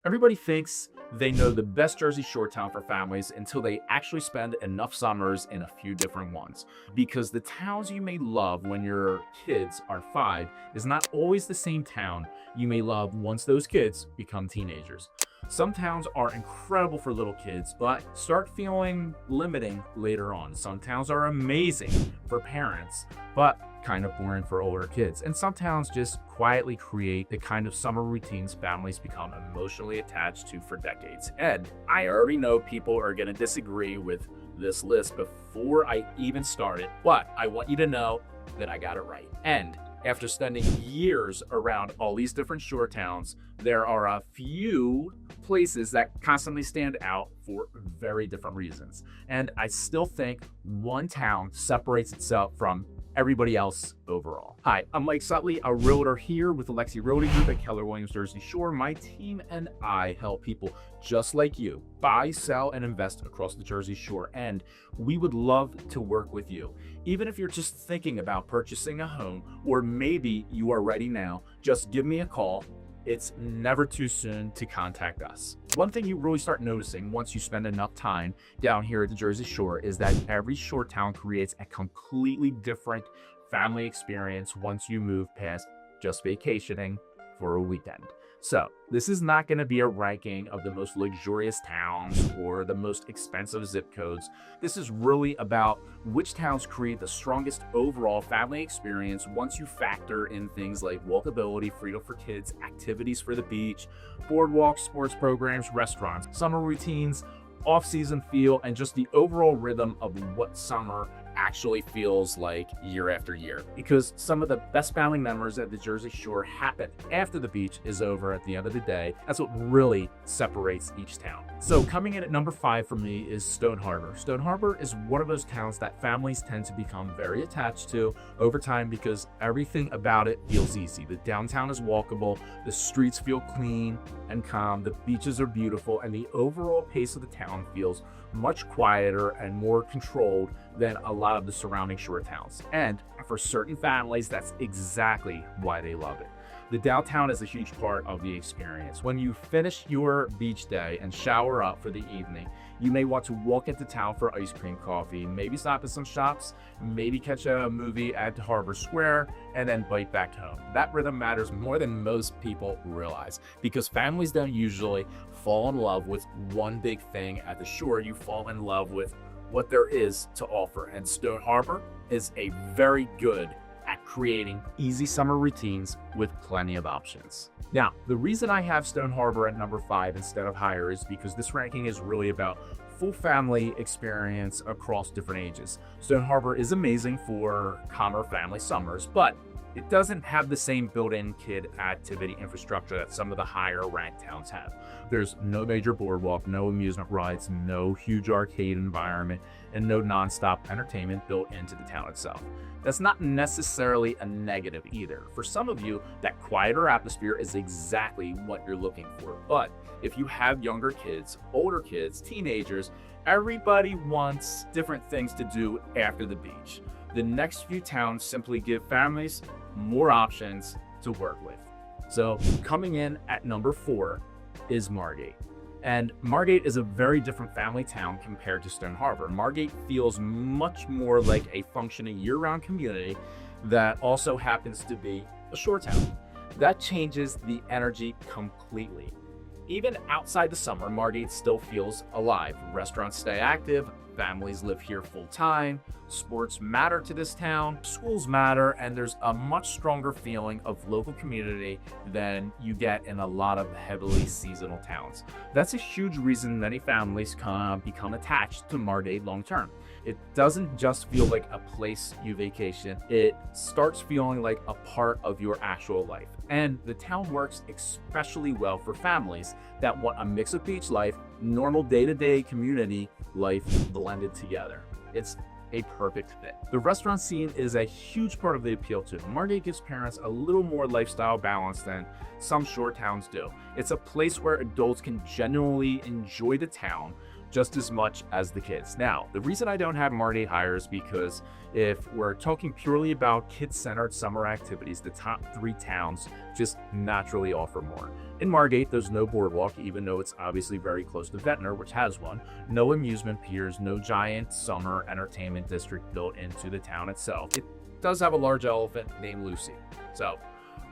Everybody thinks they know the best Jersey Shore town for families until they actually spend enough summers in a few different ones. Because the towns you may love when your kids are 5 is not always the same town you may love once those kids become teenagers. Some towns are incredible for little kids, but start feeling limiting later on. Some towns are amazing for parents, but kind of boring for older kids. And some towns just quietly create the kind of summer routines families become emotionally attached to for decades. And I already know people are going to disagree with this list before I even start it, but I want you to know that I got it right. And after spending years around all these different shore towns, there are a few places that constantly stand out for very different reasons. And I still think one town separates itself from everybody else overall. Hi, I'm Mike Sutley, a realtor here with Alexi Realty Group at Keller Williams Jersey Shore. My team and I help people just like you buy, sell, and invest across the Jersey Shore, and we would love to work with you. Even if you're just thinking about purchasing a home, or maybe you are ready now, just give me a call. It's never too soon to contact us. One thing you really start noticing once you spend enough time down here at the Jersey Shore is that every shore town creates a completely different family experience once you move past just vacationing for a weekend. So this is not going to be a ranking of the most luxurious towns or the most expensive zip codes. This is really about which towns create the strongest overall family experience once you factor in things like walkability, freedom for kids, activities for the beach, boardwalks, sports programs, restaurants, summer routines, off-season feel, and just the overall rhythm of what summer actually feels like year after year. Because some of the best family memories at the Jersey Shore happen after the beach is over at the end of the day. That's what really separates each town. So coming in at number 5 for me is Stone Harbor. Stone Harbor is one of those towns that families tend to become very attached to over time because everything about it feels easy. The downtown is walkable, the streets feel clean and calm, the beaches are beautiful, and the overall pace of the town feels much quieter and more controlled than a lot of the surrounding shore towns. And for certain families, that's exactly why they love it. The downtown is a huge part of the experience. When you finish your beach day and shower up for the evening, you may want to walk into town for ice cream, coffee, maybe stop at some shops, maybe catch a movie at Harbor Square, and then bike back home. That rhythm matters more than most people realize because families don't usually fall in love with one big thing at the shore. You fall in love with what there is to offer. And Stone Harbor is a very good at creating easy summer routines with plenty of options. Now, the reason I have Stone Harbor at number 5 instead of higher is because this ranking is really about full family experience across different ages. Stone Harbor is amazing for calmer family summers, but it doesn't have the same built-in kid activity infrastructure that some of the higher ranked towns have. There's no major boardwalk, no amusement rides, no huge arcade environment, and no nonstop entertainment built into the town itself. That's not necessarily a negative either. For some of you, that quieter atmosphere is exactly what you're looking for. But if you have younger kids, older kids, teenagers, everybody wants different things to do after the beach. The next few towns simply give families more options to work with. So coming in at number 4 is Margate. And Margate is a very different family town compared to Stone Harbor. Margate feels much more like a functioning year-round community that also happens to be a shore town. That changes the energy completely. Even outside the summer, Margate still feels alive. Restaurants stay active, families live here full time, sports matter to this town, schools matter, and there's a much stronger feeling of local community than you get in a lot of heavily seasonal towns. That's a huge reason many families become attached to Margate long term. It doesn't just feel like a place you vacation, it starts feeling like a part of your actual life. And the town works especially well for families that want a mix of beach life, normal day-to-day community life blended together. It's a perfect fit. The restaurant scene is a huge part of the appeal too. Margate gives parents a little more lifestyle balance than some shore towns do. It's a place where adults can genuinely enjoy the town just as much as the kids. Now, the reason I don't have Margate higher is because if we're talking purely about kid-centered summer activities, the top 3 towns just naturally offer more. In Margate, there's no boardwalk, even though it's obviously very close to Ventnor, which has one. No amusement piers, no giant summer entertainment district built into the town itself. It does have a large elephant named Lucy. So,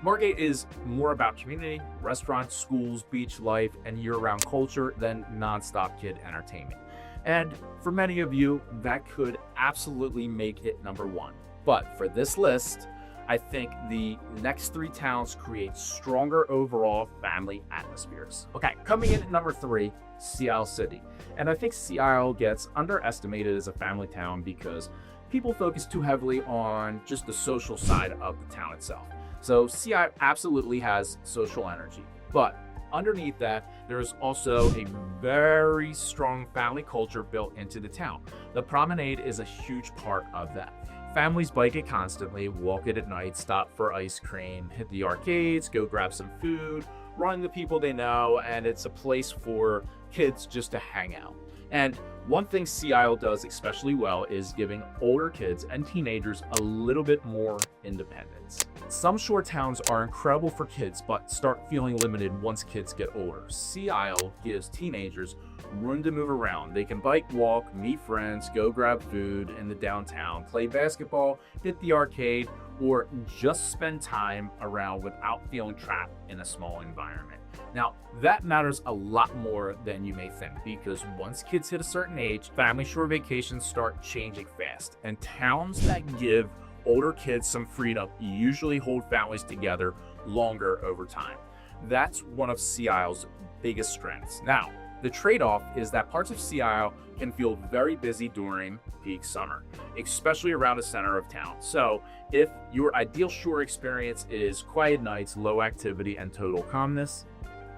Margate is more about community, restaurants, schools, beach life, and year-round culture than nonstop kid entertainment. And for many of you, that could absolutely make it number 1. But for this list, I think the next 3 towns create stronger overall family atmospheres. Okay, coming in at number 3, Sea Isle City. And I think Sea Isle gets underestimated as a family town because people focus too heavily on just the social side of the town itself. So Sea Isle absolutely has social energy, but underneath that, there's also a very strong family culture built into the town. The promenade is a huge part of that. Families bike it constantly, walk it at night, stop for ice cream, hit the arcades, go grab some food, run the people they know, and it's a place for kids just to hang out. And one thing Sea Isle does especially well is giving older kids and teenagers a little bit more independence. Some shore towns are incredible for kids, but start feeling limited once kids get older. Sea Isle gives teenagers room to move around. They can bike, walk, meet friends, go grab food in the downtown, play basketball, hit the arcade, or just spend time around without feeling trapped in a small environment. Now, that matters a lot more than you may think, because once kids hit a certain age, family shore vacations start changing fast, and towns that give older kids some freedom usually hold families together longer over time. That's one of Sea Isle's biggest strengths. Now, the trade-off is that parts of Sea Isle can feel very busy during peak summer, especially around the center of town. So if your ideal shore experience is quiet nights, low activity, and total calmness,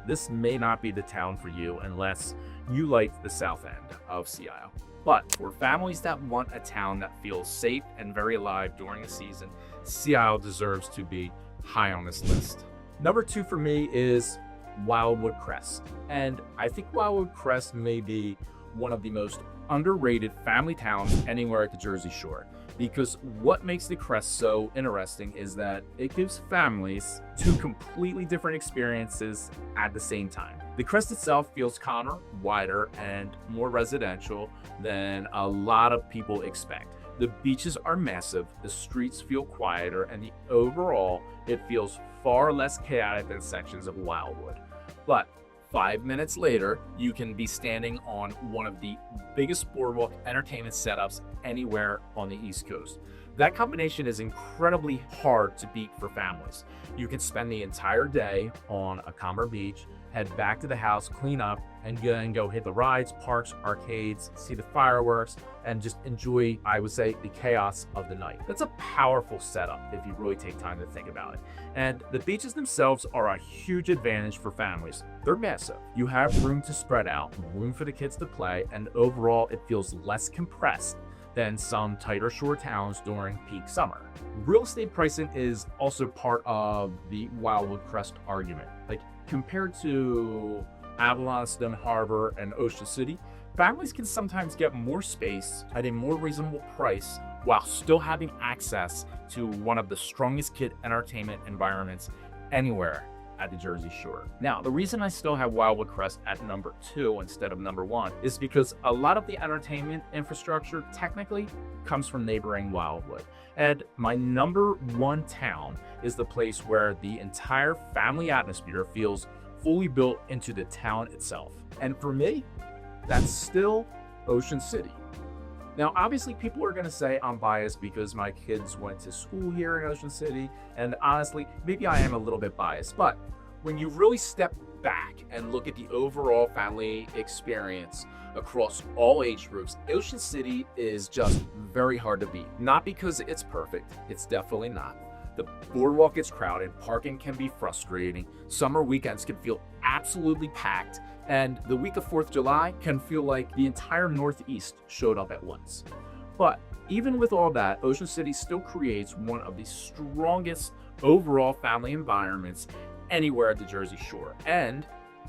this may not be the town for you unless you like the south end of Sea Isle. But for families that want a town that feels safe and very alive during the season, Sea Isle deserves to be high on this list. Number 2 for me is Wildwood Crest. And I think Wildwood Crest may be one of the most underrated family towns anywhere at the Jersey Shore, because what makes the Crest so interesting is that it gives families 2 completely different experiences at the same time. The Crest itself feels calmer, wider, and more residential than a lot of people expect. The beaches are massive, the streets feel quieter, and overall, it feels far less chaotic than sections of Wildwood. But 5 minutes later, you can be standing on one of the biggest boardwalk entertainment setups anywhere on the East Coast. That combination is incredibly hard to beat for families. You can spend the entire day on a calmer beach, head back to the house, clean up, and then go hit the rides, parks, arcades, see the fireworks, and just enjoy, I would say, the chaos of the night. That's a powerful setup if you really take time to think about it. And the beaches themselves are a huge advantage for families. They're massive. You have room to spread out, room for the kids to play, and overall it feels less compressed than some tighter shore towns during peak summer. Real estate pricing is also part of the Wildwood Crest argument. Like, compared to Avalon, Stone Harbor, and Ocean City, families can sometimes get more space at a more reasonable price while still having access to one of the strongest kid entertainment environments anywhere at the Jersey Shore. Now, the reason I still have Wildwood Crest at number 2 instead of number 1 is because a lot of the entertainment infrastructure technically comes from neighboring Wildwood. And my number 1 town is the place where the entire family atmosphere feels fully built into the town itself. And for me, that's still Ocean City. Now, obviously, people are going to say I'm biased because my kids went to school here in Ocean City, and honestly, maybe I am a little bit biased, but when you really step back and look at the overall family experience across all age groups, Ocean City is just very hard to beat. Not because it's perfect, it's definitely not. The boardwalk gets crowded, parking can be frustrating, summer weekends can feel absolutely packed, and the week of 4th of July can feel like the entire Northeast showed up at once. But even with all that, Ocean City still creates one of the strongest overall family environments anywhere at the Jersey Shore. And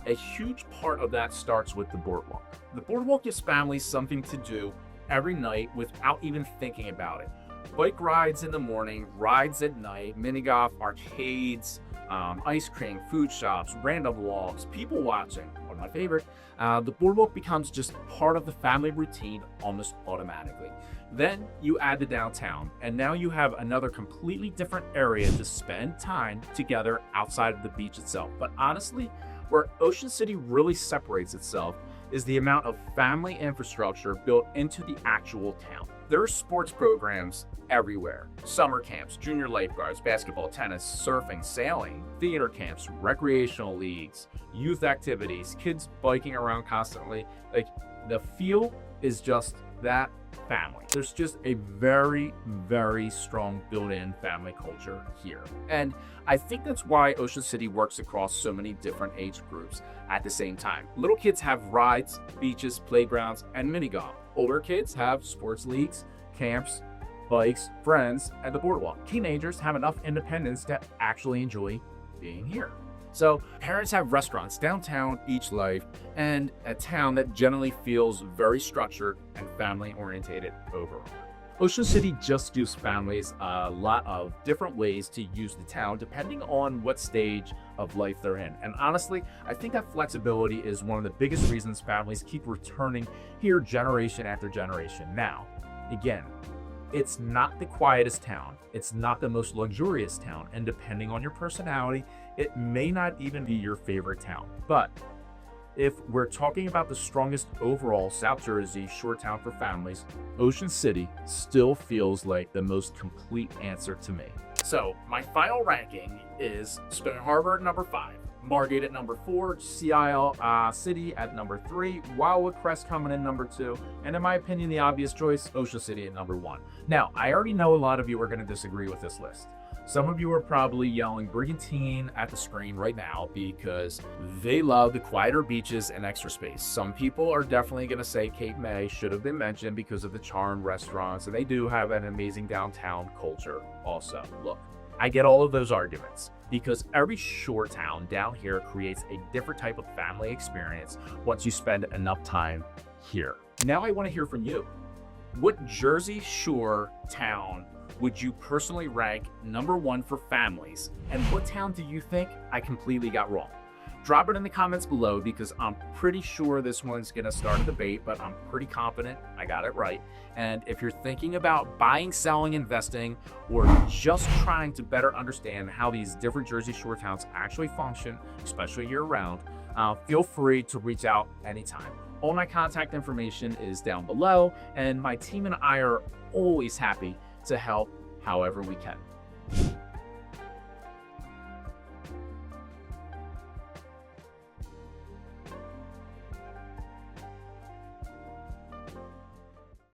A huge part of that starts with the boardwalk. The boardwalk gives families something to do every night without even thinking about it. Bike rides in the morning, rides at night, mini golf, arcades, ice cream, food shops, random walks, people watching, one of my favorite. The boardwalk becomes just part of the family routine almost automatically. Then you add the downtown, and now you have another completely different area to spend time together outside of the beach itself. But honestly, where Ocean City really separates itself is the amount of family infrastructure built into the actual town. There are sports programs everywhere. Summer camps, junior lifeguards, basketball, tennis, surfing, sailing, theater camps, recreational leagues, youth activities, kids biking around constantly. Like, the feel is just that family. There's just a very, very strong built-in family culture here. And I think that's why Ocean City works across so many different age groups at the same time. Little kids have rides, beaches, playgrounds, and mini golf. Older kids have sports leagues, camps, bikes, friends, and the boardwalk. Teenagers have enough independence to actually enjoy being here. So parents have restaurants, downtown, beach life, and a town that generally feels very structured and family oriented overall. Ocean City just gives families a lot of different ways to use the town depending on what stage of life they're in. And honestly, I think that flexibility is one of the biggest reasons families keep returning here generation after generation. Now, again, it's not the quietest town. It's not the most luxurious town. And depending on your personality, it may not even be your favorite town. But if we're talking about the strongest overall South Jersey shore town for families, Ocean City still feels like the most complete answer to me. So my final ranking is Spinner Harbor at number 5, Margate at number 4, Sea Isle City at number 3, Wildwood Crest coming in number 2, and in my opinion, the obvious choice, Ocean City at number 1. Now, I already know a lot of you are going to disagree with this list. Some of you are probably yelling Brigantine at the screen right now because they love the quieter beaches and extra space. Some people are definitely going to say Cape May should have been mentioned because of the charm restaurants, and they do have an amazing downtown culture also. Look, I get all of those arguments because every shore town down here creates a different type of family experience once you spend enough time here. Now I want to hear from you. What Jersey Shore town would you personally rank number 1 for families? And what town do you think I completely got wrong? Drop it in the comments below because I'm pretty sure this one's gonna start a debate, but I'm pretty confident I got it right. And if you're thinking about buying, selling, investing, or just trying to better understand how these different Jersey Shore towns actually function, especially year-round, feel free to reach out anytime. All my contact information is down below, and my team and I are always happy to help however we can.